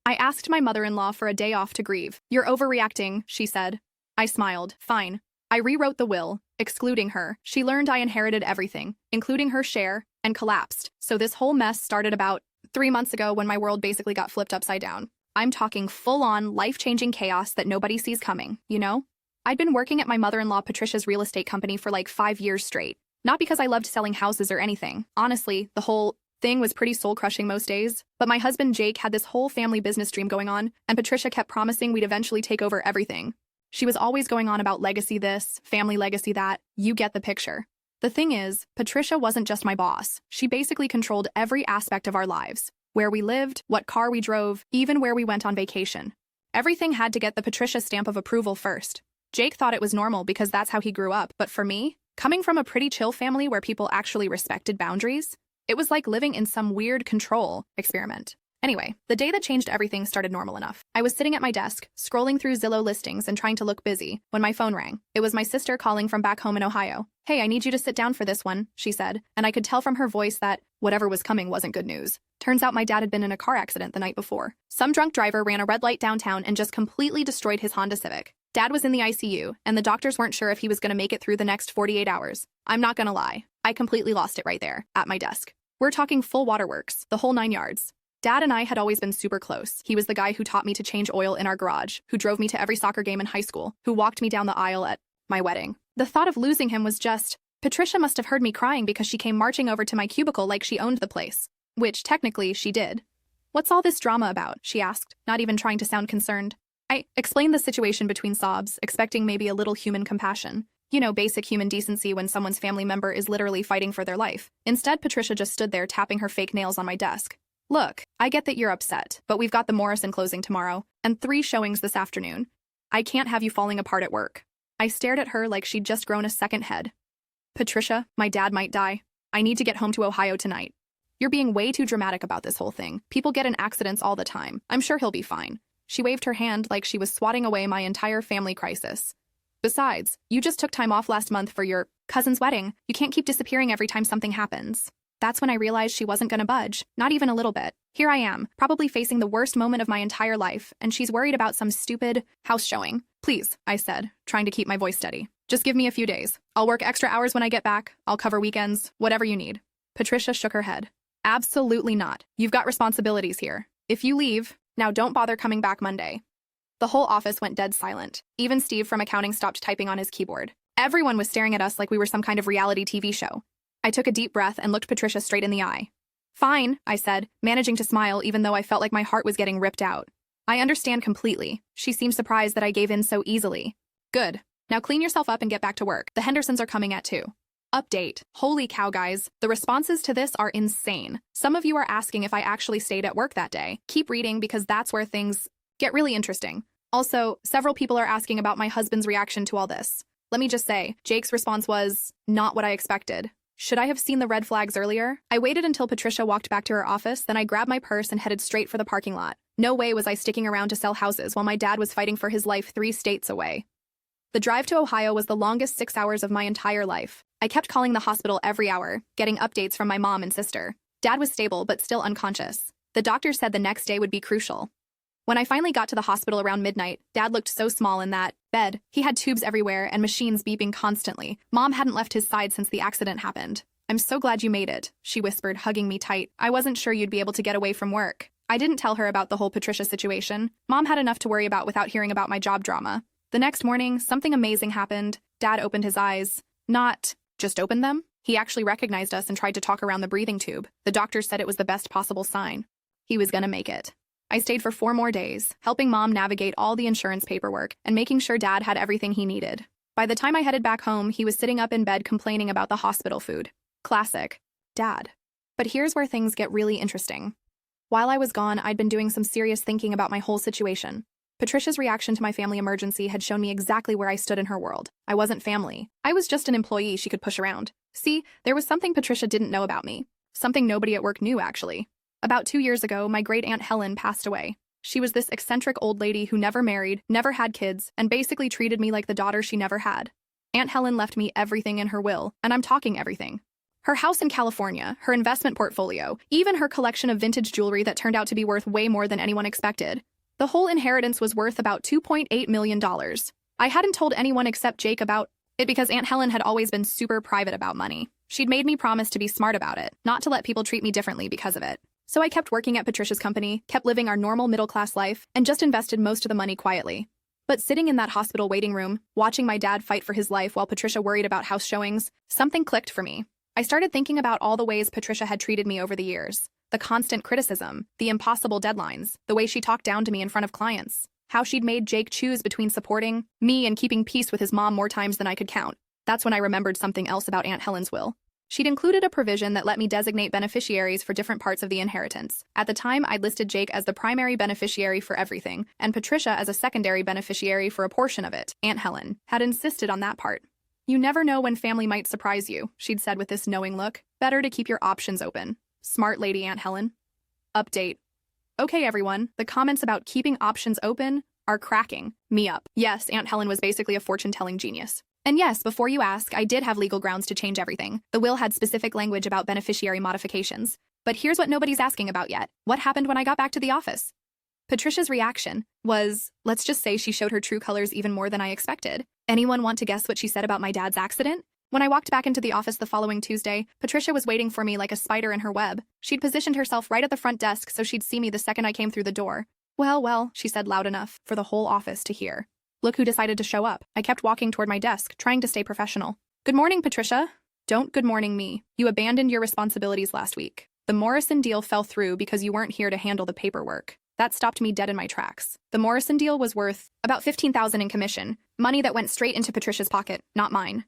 I asked my mother-in-law for a day off to grieve. You're overreacting, she said. I smiled. Fine. I rewrote the will, excluding her. She learned I inherited everything, including her share, and collapsed. So this whole mess started about 3 months ago when my world basically got flipped upside down. I'm talking full-on, life-changing chaos that nobody sees coming, you know? I'd been working at my mother-in-law Patricia's real estate company for like 5 years straight. Not because I loved selling houses or anything. Honestly, the whole thing was pretty soul-crushing most days. But my husband Jake had this whole family business dream going on, and Patricia kept promising we'd eventually take over everything. She was always going on about legacy this, family legacy that. You get the picture. The thing is, Patricia wasn't just my boss. She basically controlled every aspect of our lives. Where we lived, what car we drove, even where we went on vacation. Everything had to get the Patricia stamp of approval first. Jake thought it was normal because that's how he grew up, but for me, coming from a pretty chill family where people actually respected boundaries, it was like living in some weird control experiment. Anyway, the day that changed everything started normal enough. I was sitting at my desk, scrolling through Zillow listings and trying to look busy, when my phone rang. It was my sister calling from back home in Ohio. Hey, I need you to sit down for this one, she said, and I could tell from her voice that whatever was coming wasn't good news. Turns out my dad had been in a car accident the night before. Some drunk driver ran a red light downtown and just completely destroyed his Honda Civic. Dad was in the ICU, and the doctors weren't sure if he was going to make it through the next 48 hours. I'm not gonna lie, I completely lost it right there, at my desk. We're talking full waterworks, the whole 9 yards. Dad and I had always been super close. He was the guy who taught me to change oil in our garage, who drove me to every soccer game in high school, who walked me down the aisle at my wedding. The thought of losing him was just... Patricia must have heard me crying because she came marching over to my cubicle like she owned the place. Which, technically, she did. What's all this drama about? She asked, not even trying to sound concerned. I explained the situation between sobs, expecting maybe a little human compassion. You know, basic human decency when someone's family member is literally fighting for their life. Instead, Patricia just stood there tapping her fake nails on my desk. Look, I get that you're upset, but we've got the Morrison closing tomorrow, and 3 showings this afternoon. I can't have you falling apart at work. I stared at her like she'd just grown a second head. Patricia, my dad might die. I need to get home to Ohio tonight. You're being way too dramatic about this whole thing. People get in accidents all the time. I'm sure he'll be fine. She waved her hand like she was swatting away my entire family crisis. Besides, you just took time off last month for your cousin's wedding. You can't keep disappearing every time something happens. That's when I realized she wasn't gonna budge, not even a little bit. Here I am, probably facing the worst moment of my entire life, and she's worried about some stupid house showing. Please, I said, trying to keep my voice steady. Just give me a few days. I'll work extra hours when I get back. I'll cover weekends, whatever you need. Patricia shook her head. Absolutely not. You've got responsibilities here. If you leave, now don't bother coming back Monday. The whole office went dead silent. Even Steve from accounting stopped typing on his keyboard. Everyone was staring at us like we were some kind of reality TV show. I took a deep breath and looked Patricia straight in the eye. Fine, I said, managing to smile even though I felt like my heart was getting ripped out. I understand completely. She seemed surprised that I gave in so easily. Good. Now clean yourself up and get back to work. The Hendersons are coming at 2. Update. Holy cow, guys. The responses to this are insane. Some of you are asking if I actually stayed at work that day. Keep reading because that's where things get really interesting. Also, several people are asking about my husband's reaction to all this. Let me just say, Jake's response was not what I expected. Should I have seen the red flags earlier? I waited until Patricia walked back to her office, then I grabbed my purse and headed straight for the parking lot. No way was I sticking around to sell houses while my dad was fighting for his life 3 states away. The drive to Ohio was the longest 6 hours of my entire life. I kept calling the hospital every hour, getting updates from my mom and sister. Dad was stable but still unconscious. The doctor said the next day would be crucial. When I finally got to the hospital around midnight, Dad looked so small in that bed. He had tubes everywhere and machines beeping constantly. Mom hadn't left his side since the accident happened. I'm so glad you made it, she whispered, hugging me tight. I wasn't sure you'd be able to get away from work. I didn't tell her about the whole Patricia situation. Mom had enough to worry about without hearing about my job drama. The next morning, something amazing happened. Dad opened his eyes. Not just opened them. He actually recognized us and tried to talk around the breathing tube. The doctor said it was the best possible sign. He was gonna make it. I stayed for 4 more days, helping Mom navigate all the insurance paperwork and making sure Dad had everything he needed. By the time I headed back home, he was sitting up in bed complaining about the hospital food. Classic. Dad. But here's where things get really interesting. While I was gone, I'd been doing some serious thinking about my whole situation. Patricia's reaction to my family emergency had shown me exactly where I stood in her world. I wasn't family. I was just an employee she could push around. See, there was something Patricia didn't know about me. Something nobody at work knew, actually. About 2 years ago, my great-aunt Helen passed away. She was this eccentric old lady who never married, never had kids, and basically treated me like the daughter she never had. Aunt Helen left me everything in her will, and I'm talking everything. Her house in California, her investment portfolio, even her collection of vintage jewelry that turned out to be worth way more than anyone expected. The whole inheritance was worth about $2.8 million. I hadn't told anyone except Jake about it because Aunt Helen had always been super private about money. She'd made me promise to be smart about it, not to let people treat me differently because of it. So I kept working at Patricia's company, kept living our normal middle-class life, and just invested most of the money quietly. But sitting in that hospital waiting room, watching my dad fight for his life while Patricia worried about house showings, something clicked for me. I started thinking about all the ways Patricia had treated me over the years. The constant criticism, the impossible deadlines, the way she talked down to me in front of clients, how she'd made Jake choose between supporting me and keeping peace with his mom more times than I could count. That's when I remembered something else about Aunt Helen's will. She'd included a provision that let me designate beneficiaries for different parts of the inheritance. At the time, I'd listed Jake as the primary beneficiary for everything, and Patricia as a secondary beneficiary for a portion of it. Aunt Helen had insisted on that part. "You never know when family might surprise you," she'd said with this knowing look. "Better to keep your options open." Smart lady, Aunt Helen. Update. Okay, everyone, the comments about keeping options open are cracking me up. Yes, Aunt Helen was basically a fortune-telling genius. And yes, before you ask, I did have legal grounds to change everything. The will had specific language about beneficiary modifications. But here's what nobody's asking about yet. What happened when I got back to the office? Patricia's reaction was, let's just say she showed her true colors even more than I expected. Anyone want to guess what she said about my dad's accident? When I walked back into the office the following Tuesday, Patricia was waiting for me like a spider in her web. She'd positioned herself right at the front desk so she'd see me the second I came through the door. Well, well, she said loud enough for the whole office to hear. Look who decided to show up. I kept walking toward my desk, trying to stay professional. Good morning, Patricia. Don't good morning me. You abandoned your responsibilities last week. The Morrison deal fell through because you weren't here to handle the paperwork. That stopped me dead in my tracks. The Morrison deal was worth about $15,000 in commission, money that went straight into Patricia's pocket, not mine.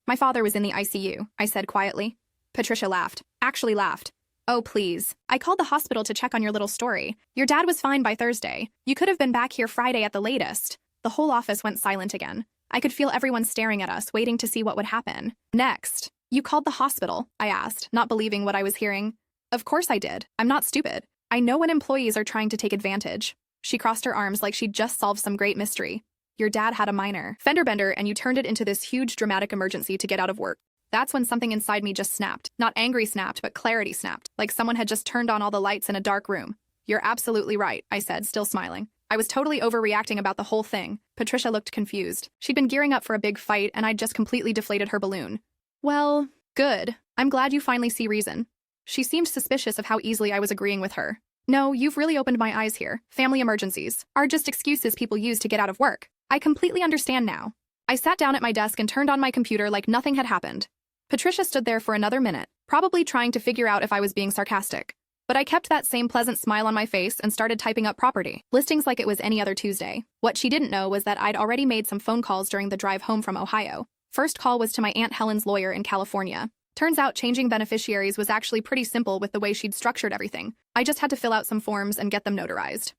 My father was in the ICU, I said quietly. Patricia laughed. Actually laughed. Oh, please. I called the hospital to check on your little story. Your dad was fine by Thursday. You could have been back here Friday at the latest. The whole office went silent again. I could feel everyone staring at us, waiting to see what would happen. Next. You called the hospital, I asked, not believing what I was hearing. Of course I did. I'm not stupid. I know when employees are trying to take advantage. She crossed her arms like she'd just solved some great mystery. Your dad had a minor fender bender and you turned it into this huge dramatic emergency to get out of work. That's when something inside me just snapped. Not angry snapped, but clarity snapped, like someone had just turned on all the lights in a dark room. You're absolutely right, I said, still smiling. I was totally overreacting about the whole thing. Patricia looked confused. She'd been gearing up for a big fight and I'd just completely deflated her balloon. Well, good. I'm glad you finally see reason. She seemed suspicious of how easily I was agreeing with her. No, you've really opened my eyes here. Family emergencies are just excuses people use to get out of work. I completely understand now. I sat down at my desk and turned on my computer like nothing had happened. Patricia stood there for another minute, probably trying to figure out if I was being sarcastic. But I kept that same pleasant smile on my face and started typing up property listings like it was any other Tuesday. What she didn't know was that I'd already made some phone calls during the drive home from Ohio. First call was to my Aunt Helen's lawyer in California. Turns out changing beneficiaries was actually pretty simple with the way she'd structured everything. I just had to fill out some forms and get them notarized.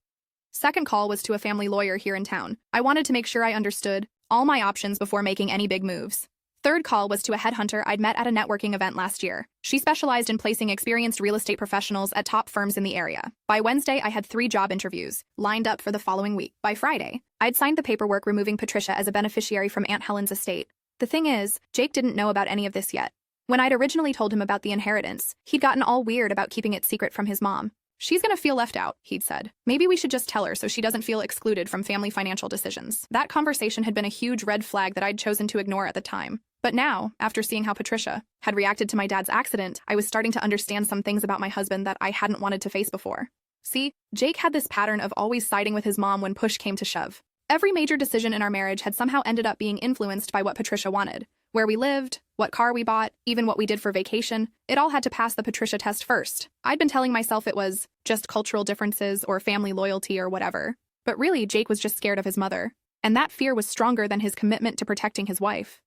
Second call was to a family lawyer here in town. I wanted to make sure I understood all my options before making any big moves. Third call was to a headhunter I'd met at a networking event last year. She specialized in placing experienced real estate professionals at top firms in the area. By Wednesday, I had 3 job interviews lined up for the following week. By Friday, I'd signed the paperwork removing Patricia as a beneficiary from Aunt Helen's estate. The thing is, Jake didn't know about any of this yet. When I'd originally told him about the inheritance, he'd gotten all weird about keeping it secret from his mom. She's gonna feel left out, he'd said. Maybe we should just tell her so she doesn't feel excluded from family financial decisions. That conversation had been a huge red flag that I'd chosen to ignore at the time. But now, after seeing how Patricia had reacted to my dad's accident, I was starting to understand some things about my husband that I hadn't wanted to face before. See, Jake had this pattern of always siding with his mom when push came to shove. Every major decision in our marriage had somehow ended up being influenced by what Patricia wanted. Where we lived, what car we bought, even what we did for vacation, it all had to pass the Patricia test first. I'd been telling myself it was just cultural differences or family loyalty or whatever. But really, Jake was just scared of his mother. And that fear was stronger than his commitment to protecting his wife.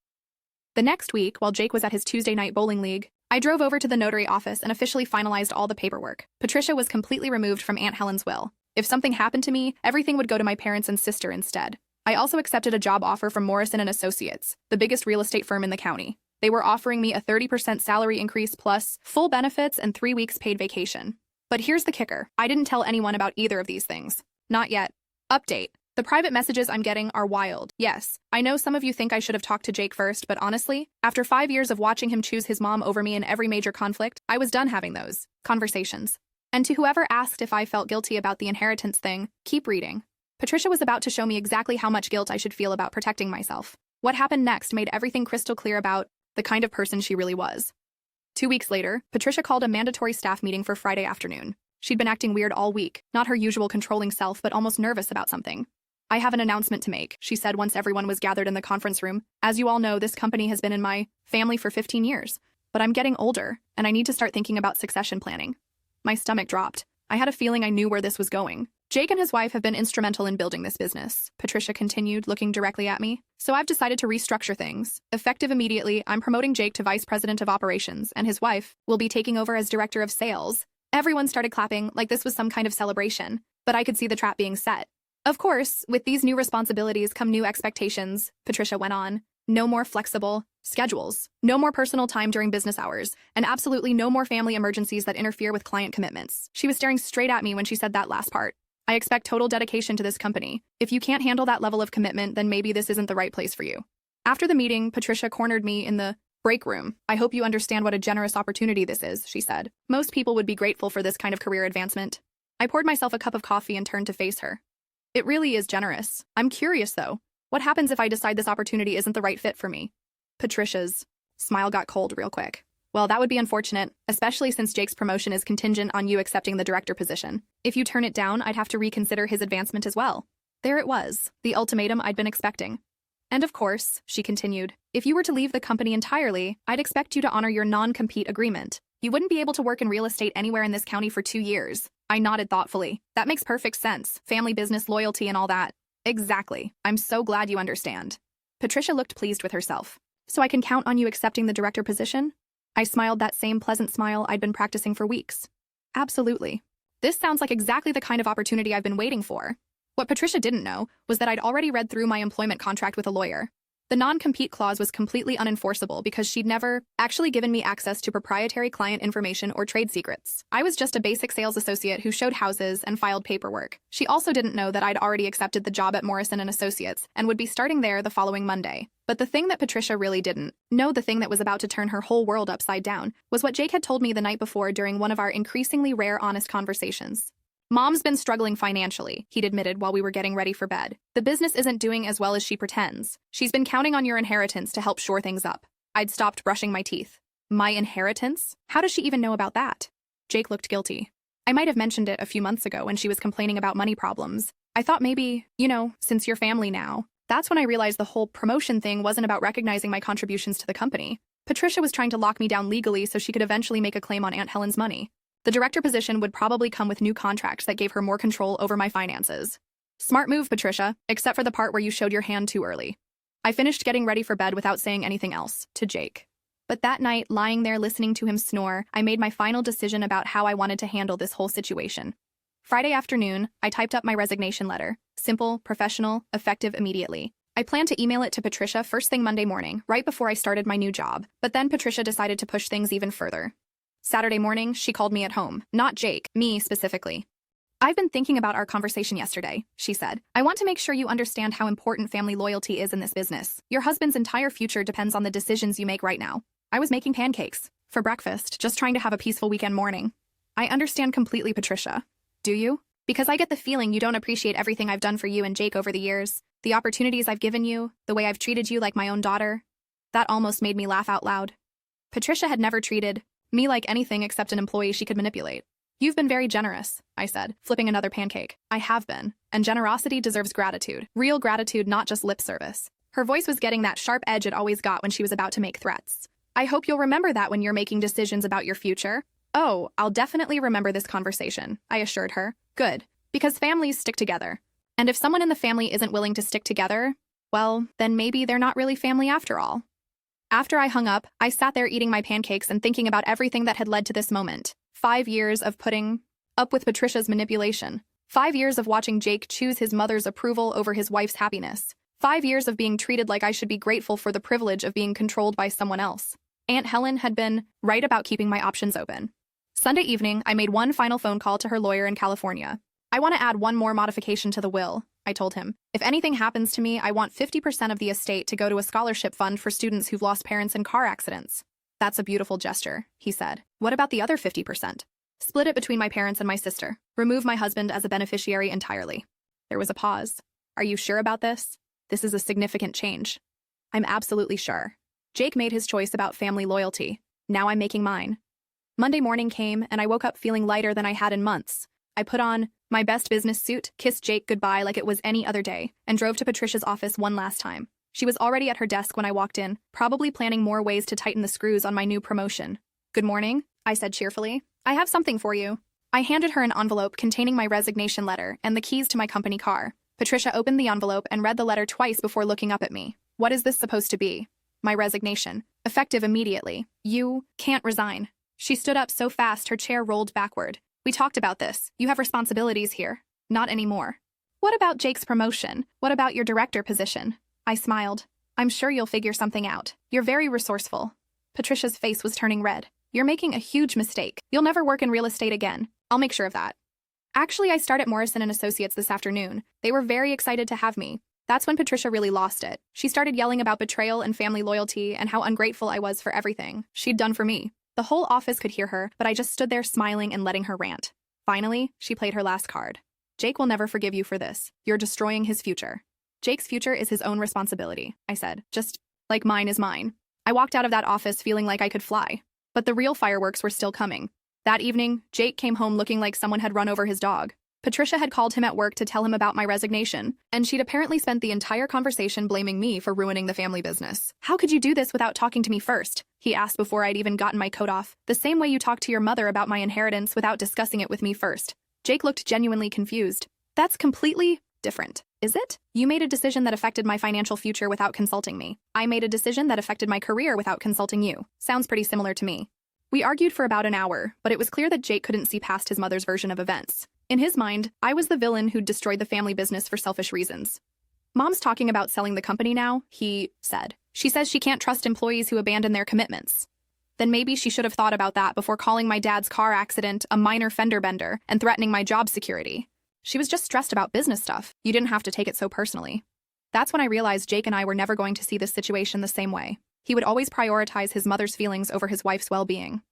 The next week, while Jake was at his Tuesday night bowling league, I drove over to the notary office and officially finalized all the paperwork. Patricia was completely removed from Aunt Helen's will. If something happened to me, everything would go to my parents and sister instead. I also accepted a job offer from Morrison & Associates, the biggest real estate firm in the county. They were offering me a 30% salary increase plus full benefits and 3 weeks paid vacation. But here's the kicker. I didn't tell anyone about either of these things. Not yet. Update. The private messages I'm getting are wild. Yes, I know some of you think I should have talked to Jake first, but honestly, after 5 years of watching him choose his mom over me in every major conflict, I was done having those conversations. And to whoever asked if I felt guilty about the inheritance thing, keep reading. Patricia was about to show me exactly how much guilt I should feel about protecting myself. What happened next made everything crystal clear about the kind of person she really was. 2 weeks later, Patricia called a mandatory staff meeting for Friday afternoon. She'd been acting weird all week, not her usual controlling self, but almost nervous about something. I have an announcement to make, she said once everyone was gathered in the conference room. As you all know, this company has been in my family for 15 years. But I'm getting older, and I need to start thinking about succession planning. My stomach dropped. I had a feeling I knew where this was going. Jake and his wife have been instrumental in building this business, Patricia continued, looking directly at me. So I've decided to restructure things. Effective immediately, I'm promoting Jake to Vice President of Operations, and his wife will be taking over as Director of Sales. Everyone started clapping like this was some kind of celebration, but I could see the trap being set. Of course, with these new responsibilities come new expectations, Patricia went on. No more flexible schedules, no more personal time during business hours, and absolutely no more family emergencies that interfere with client commitments. She was staring straight at me when she said that last part. I expect total dedication to this company. If you can't handle that level of commitment, then maybe this isn't the right place for you. After the meeting, Patricia cornered me in the break room. I hope you understand what a generous opportunity this is, she said. Most people would be grateful for this kind of career advancement. I poured myself a cup of coffee and turned to face her. It really is generous. I'm curious, though. What happens if I decide this opportunity isn't the right fit for me? Patricia's smile got cold real quick. Well, that would be unfortunate, especially since Jake's promotion is contingent on you accepting the director position. If you turn it down, I'd have to reconsider his advancement as well. There it was, the ultimatum I'd been expecting. And of course, she continued, if you were to leave the company entirely, I'd expect you to honor your non-compete agreement. You wouldn't be able to work in real estate anywhere in this county for 2 years. I nodded thoughtfully. That makes perfect sense. Family business, loyalty, and all that. Exactly. I'm so glad you understand. Patricia looked pleased with herself. So I can count on you accepting the director position? I smiled that same pleasant smile I'd been practicing for weeks. Absolutely. This sounds like exactly the kind of opportunity I've been waiting for. What Patricia didn't know was that I'd already read through my employment contract with a lawyer. The non-compete clause was completely unenforceable because she'd never actually given me access to proprietary client information or trade secrets. I was just a basic sales associate who showed houses and filed paperwork. She also didn't know that I'd already accepted the job at Morrison & Associates and would be starting there the following Monday. But the thing that Patricia really didn't know, the thing that was about to turn her whole world upside down, was what Jake had told me the night before during one of our increasingly rare honest conversations. Mom's been struggling financially, he'd admitted while we were getting ready for bed. The business isn't doing as well as she pretends. She's been counting on your inheritance to help shore things up. I'd stopped brushing my teeth. My inheritance? How does she even know about that? Jake looked guilty. I might have mentioned it a few months ago when she was complaining about money problems. I thought maybe, since you're family now. That's when I realized the whole promotion thing wasn't about recognizing my contributions to the company. Patricia was trying to lock me down legally so she could eventually make a claim on Aunt Helen's money. The director position would probably come with new contracts that gave her more control over my finances. Smart move, Patricia, except for the part where you showed your hand too early. I finished getting ready for bed without saying anything else to Jake. But that night, lying there listening to him snore, I made my final decision about how I wanted to handle this whole situation. Friday afternoon, I typed up my resignation letter. Simple, professional, effective immediately. I planned to email it to Patricia first thing Monday morning, right before I started my new job. But then Patricia decided to push things even further. Saturday morning, she called me at home. Not Jake, me specifically. I've been thinking about our conversation yesterday, she said. I want to make sure you understand how important family loyalty is in this business. Your husband's entire future depends on the decisions you make right now. I was making pancakes for breakfast, just trying to have a peaceful weekend morning. I understand completely, Patricia. Do you? Because I get the feeling you don't appreciate everything I've done for you and Jake over the years, the opportunities I've given you, the way I've treated you like my own daughter. That almost made me laugh out loud. Patricia had never treated me like anything except an employee she could manipulate. You've been very generous, I said, flipping another pancake. I have been, and generosity deserves gratitude. Real gratitude, not just lip service. Her voice was getting that sharp edge it always got when she was about to make threats. I hope you'll remember that when you're making decisions about your future. Oh, I'll definitely remember this conversation, I assured her. Good, because families stick together. And if someone in the family isn't willing to stick together, well, then maybe they're not really family after all. After I hung up, I sat there eating my pancakes and thinking about everything that had led to this moment. 5 years of putting up with Patricia's manipulation. 5 years of watching Jake choose his mother's approval over his wife's happiness. 5 years of being treated like I should be grateful for the privilege of being controlled by someone else. Aunt Helen had been right about keeping my options open. Sunday evening, I made one final phone call to her lawyer in California. I want to add one more modification to the will. I told him. If anything happens to me, I want 50% of the estate to go to a scholarship fund for students who've lost parents in car accidents. That's a beautiful gesture, he said. What about the other 50%? Split it between my parents and my sister. Remove my husband as a beneficiary entirely. There was a pause. Are you sure about this? This is a significant change. I'm absolutely sure. Jake made his choice about family loyalty. Now I'm making mine. Monday morning came, and I woke up feeling lighter than I had in months. I put on my best business suit, kissed Jake goodbye like it was any other day, and drove to Patricia's office one last time. She was already at her desk when I walked in, probably planning more ways to tighten the screws on my new promotion. Good morning, I said cheerfully. I have something for you. I handed her an envelope containing my resignation letter and the keys to my company car. Patricia opened the envelope and read the letter twice before looking up at me. What is this supposed to be? My resignation. Effective immediately. You can't resign. She stood up so fast her chair rolled backward. We talked about this. You have responsibilities here. Not anymore. What about Jake's promotion? What about your director position? I smiled. I'm sure you'll figure something out. You're very resourceful. Patricia's face was turning red. You're making a huge mistake. You'll never work in real estate again. I'll make sure of that. Actually, I start at Morrison & Associates this afternoon. They were very excited to have me. That's when Patricia really lost it. She started yelling about betrayal and family loyalty and how ungrateful I was for everything she'd done for me. The whole office could hear her, but I just stood there smiling and letting her rant. Finally, she played her last card. Jake will never forgive you for this. You're destroying his future. Jake's future is his own responsibility, I said, just like mine is mine. I walked out of that office feeling like I could fly. But the real fireworks were still coming. That evening, Jake came home looking like someone had run over his dog. Patricia had called him at work to tell him about my resignation, and she'd apparently spent the entire conversation blaming me for ruining the family business. How could you do this without talking to me first? He asked before I'd even gotten my coat off. The same way you talk to your mother about my inheritance without discussing it with me first. Jake looked genuinely confused. That's completely different, is it? You made a decision that affected my financial future without consulting me. I made a decision that affected my career without consulting you. Sounds pretty similar to me. We argued for about an hour, but it was clear that Jake couldn't see past his mother's version of events. In his mind, I was the villain who'd destroyed the family business for selfish reasons. Mom's talking about selling the company now, he said. She says she can't trust employees who abandon their commitments. Then maybe she should have thought about that before calling my dad's car accident a minor fender bender and threatening my job security. She was just stressed about business stuff. You didn't have to take it so personally. That's when I realized Jake and I were never going to see this situation the same way. He would always prioritize his mother's feelings over his wife's well-being.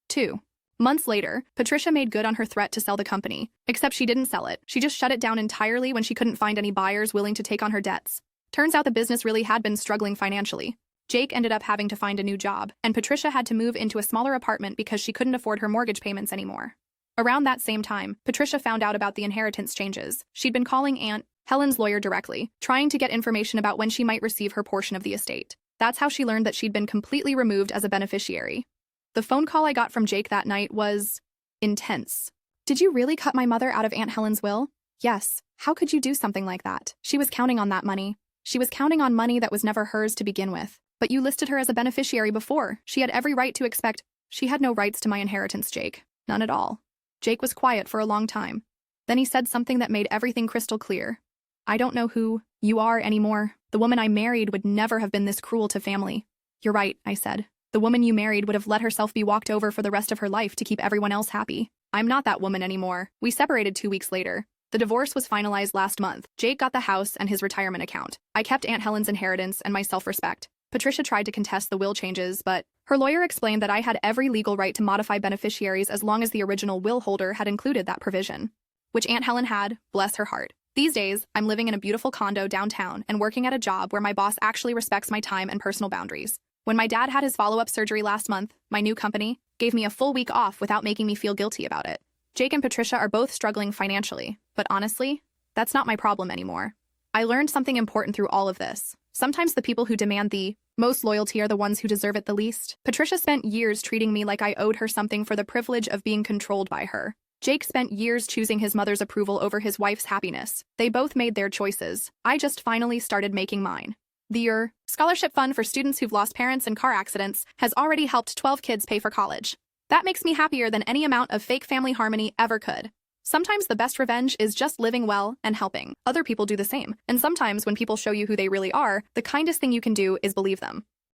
2 months later, Patricia made good on her threat to sell the company, except she didn't sell it. She just shut it down entirely when she couldn't find any buyers willing to take on her debts. Turns out the business really had been struggling financially. Jake ended up having to find a new job, and Patricia had to move into a smaller apartment because she couldn't afford her mortgage payments anymore. Around that same time, Patricia found out about the inheritance changes. She'd been calling Aunt Helen's lawyer directly, trying to get information about when she might receive her portion of the estate. That's how she learned that she'd been completely removed as a beneficiary. The phone call I got from Jake that night was intense. Did you really cut my mother out of Aunt Helen's will? Yes. How could you do something like that? She was counting on that money. She was counting on money that was never hers to begin with. But you listed her as a beneficiary before. She had every right to expect. She had no rights to my inheritance, Jake. None at all. Jake was quiet for a long time. Then he said something that made everything crystal clear. I don't know who you are anymore. The woman I married would never have been this cruel to family. You're right, I said. The woman you married would have let herself be walked over for the rest of her life to keep everyone else happy. I'm not that woman anymore. We separated 2 weeks later. The divorce was finalized last month. Jake got the house and his retirement account. I kept Aunt Helen's inheritance and my self-respect. Patricia tried to contest the will changes, but her lawyer explained that I had every legal right to modify beneficiaries as long as the original will holder had included that provision. Which Aunt Helen had, bless her heart. These days, I'm living in a beautiful condo downtown and working at a job where my boss actually respects my time and personal boundaries. When my dad had his follow-up surgery last month, my new company gave me a full week off without making me feel guilty about it. Jake and Patricia are both struggling financially, but honestly, that's not my problem anymore. I learned something important through all of this. Sometimes the people who demand the most loyalty are the ones who deserve it the least. Patricia spent years treating me like I owed her something for the privilege of being controlled by her. Jake spent years choosing his mother's approval over his wife's happiness. They both made their choices. I just finally started making mine. The scholarship fund for students who've lost parents in car accidents has already helped 12 kids pay for college. That makes me happier than any amount of fake family harmony ever could. Sometimes the best revenge is just living well and helping. Other people do the same. And sometimes when people show you who they really are, the kindest thing you can do is believe them.